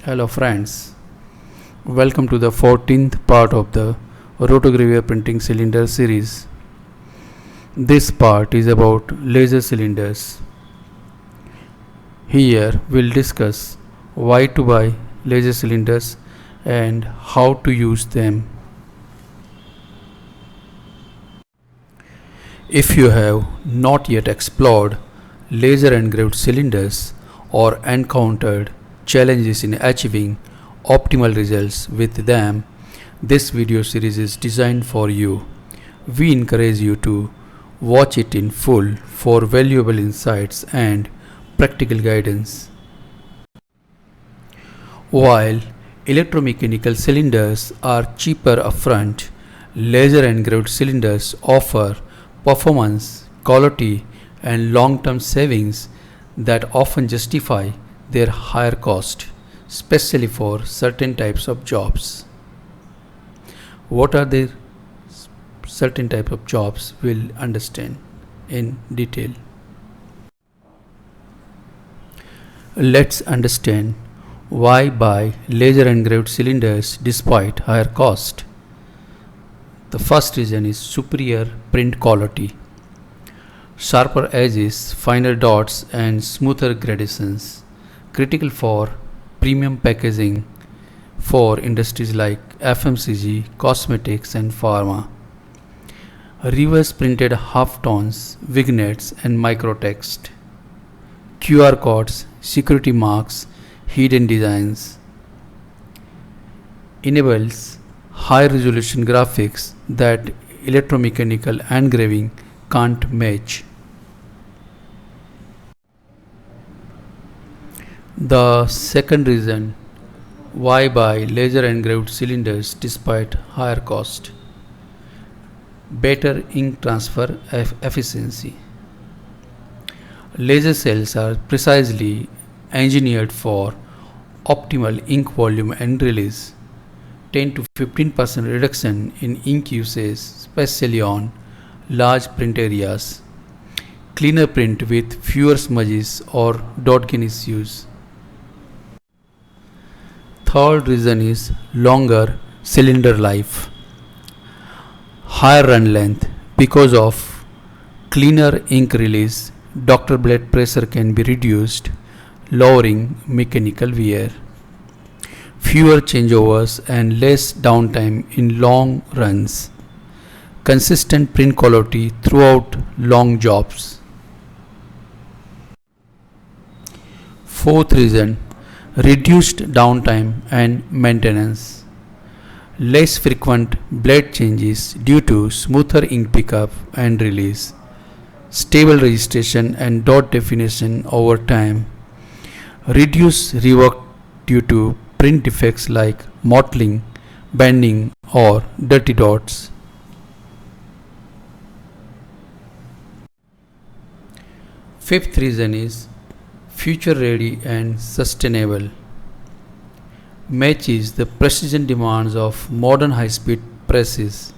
Hello friends, welcome to the 14th part of the Rotogravure printing cylinder series. This part is about laser cylinders. Here we'll discuss why to buy laser cylinders and how to use them. If you have not yet explored laser engraved cylinders or encountered challenges in achieving optimal results with them, this video series is designed for you. We encourage you to watch it in full for valuable insights and practical guidance. While electromechanical cylinders are cheaper upfront, laser engraved cylinders offer performance, quality, and long-term savings that often justify their higher cost, especially for certain types of jobs. What are the certain types of jobs? We'll understand in detail. Let's understand why buy laser engraved cylinders despite higher cost. The first reason is superior print quality. Sharper edges, finer dots, and smoother gradations, critical for premium packaging for industries like FMCG, cosmetics, and pharma. Reverse printed halftones, vignettes, and microtext. QR codes, security marks, hidden designs. Enables high resolution graphics that electromechanical engraving can't match. The second reason why buy laser engraved cylinders despite higher cost: better ink transfer efficiency. Laser cells are precisely engineered for optimal ink volume and release. 10 to 15% reduction in ink usage, especially on large print areas. Cleaner print with fewer smudges or dot gain issues. Third reason is longer cylinder life. Higher run length. Because of cleaner ink release, doctor blood pressure can be reduced, lowering mechanical wear. Fewer changeovers and less downtime in long runs. Consistent print quality throughout long jobs. Fourth reason, reduced downtime and maintenance. Less frequent blade changes due to smoother ink pickup and release. Stable registration and dot definition over time. Reduce rework due to print defects like mottling, bending, or dirty dots. Fifth reason is future ready and sustainable. Matches the precision demands of modern high-speed presses.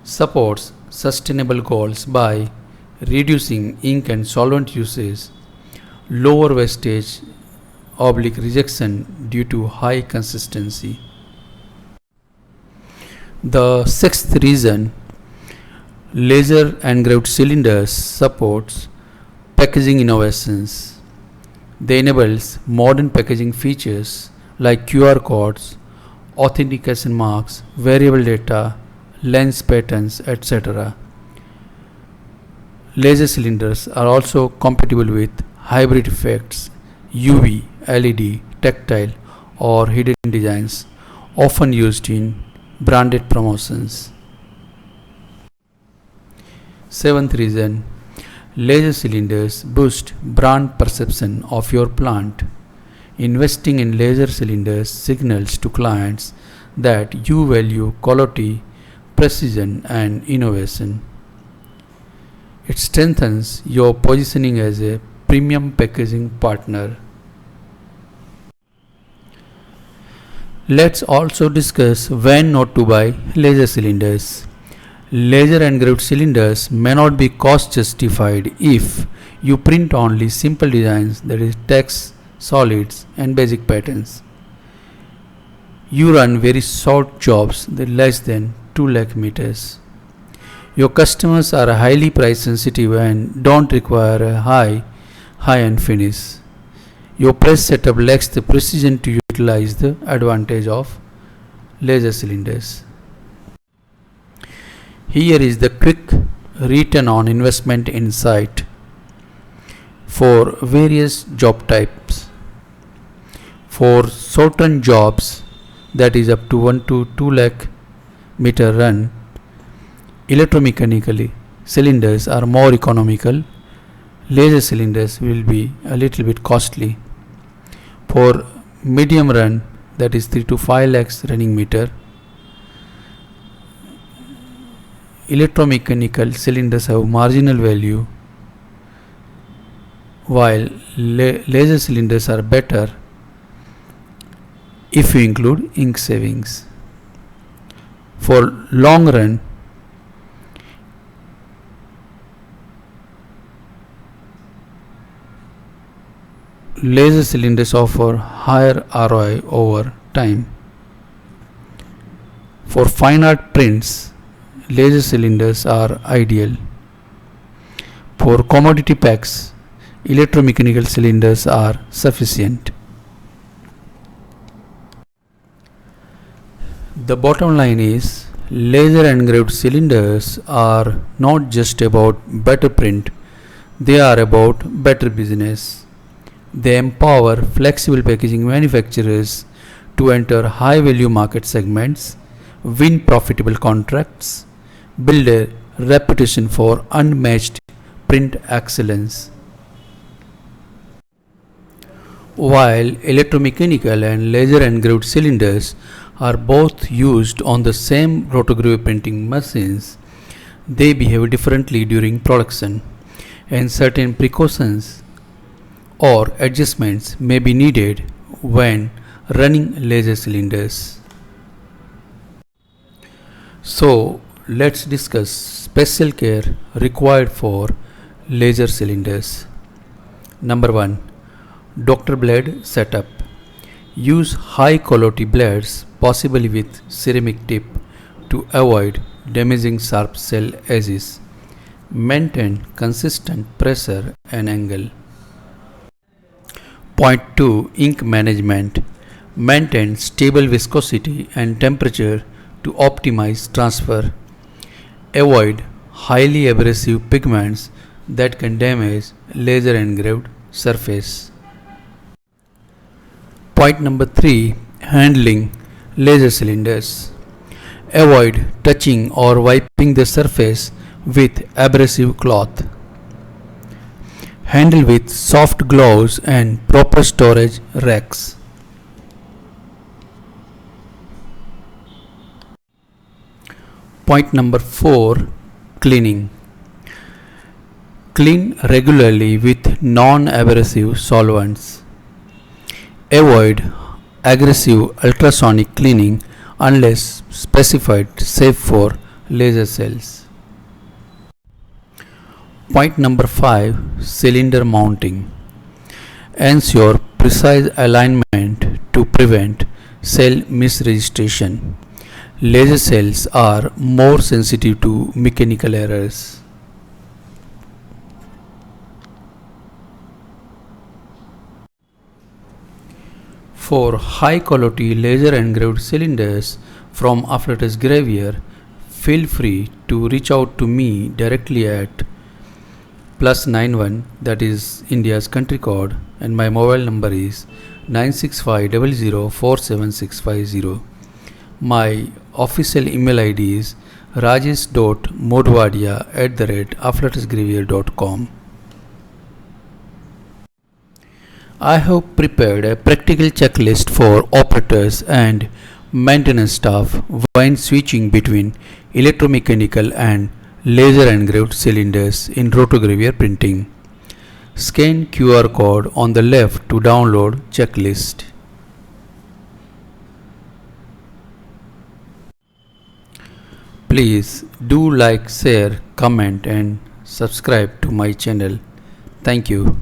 Supports sustainable goals by reducing ink and solvent usage, lower wastage / rejection due to high consistency. The sixth reason, laser engraved cylinders supports packaging innovations. They enables modern packaging features like QR codes, authentication marks, variable data, lens patterns, etc. Laser cylinders are also compatible with hybrid effects, UV, LED, tactile, or hidden designs, often used in branded promotions. Seventh reason, laser cylinders boost brand perception of your plant. Investing in laser cylinders signals to clients that you value quality, precision, and innovation. It strengthens your positioning as a premium packaging partner. Let's also discuss when not to buy laser cylinders. Laser engraved cylinders may not be cost justified if you print only simple designs, that is text, solids, and basic patterns. You run very short jobs, less than 2 lakh meters. Your customers are highly price sensitive and don't require a high-end finish. Your press setup lacks the precision to utilize the advantage of laser cylinders. Here is the quick return on investment insight for various job types. For certain jobs, that is up to 1 to 2 lakh meter run, electromechanical cylinders are more economical. Laser cylinders will be a little bit costly. For medium run, that is 3 to 5 lakhs running meter, electromechanical cylinders have marginal value, while laser cylinders are better if you include ink savings. For long run, laser cylinders offer higher ROI over time. For fine art prints, laser cylinders are ideal. For commodity packs, electromechanical cylinders are sufficient. The bottom line is, laser engraved cylinders are not just about better print, they are about better business. They empower flexible packaging manufacturers to enter high value market segments, win profitable contracts, build a reputation for unmatched print excellence. While electromechanical and laser engraved cylinders are both used on the same rotogravure printing machines, they behave differently during production, and certain precautions or adjustments may be needed when running laser cylinders. So let's discuss special care required for laser cylinders. Number 1. Doctor blade setup. Use high quality blades, possibly with ceramic tip, to avoid damaging sharp shell edges. Maintain consistent pressure and angle. Point 2. Ink management. Maintain stable viscosity and temperature to optimize transfer. Avoid highly abrasive pigments that can damage laser engraved surface. Point number 3. Handling laser cylinders. Avoid touching or wiping the surface with abrasive cloth. Handle with soft gloves and proper storage racks. Point number 4. Cleaning. Clean regularly with non-abrasive solvents. Avoid aggressive ultrasonic cleaning unless specified, safe for laser cells. Point number 5. Cylinder mounting. Ensure precise alignment to prevent cell misregistration. Laser cells are more sensitive to mechanical errors. For high quality laser engraved cylinders from Afflatus Gravure, feel free to reach out to me directly at +91, that is India's country code, and my mobile number is 9650047650. My official email ID is rajesh.modwadia@afflatusgravure.com. I have prepared a practical checklist for operators and maintenance staff when switching between electromechanical and laser engraved cylinders in rotogravure printing. Scan QR code on the left to download checklist. Please do like, share, comment and subscribe to my channel. Thank you.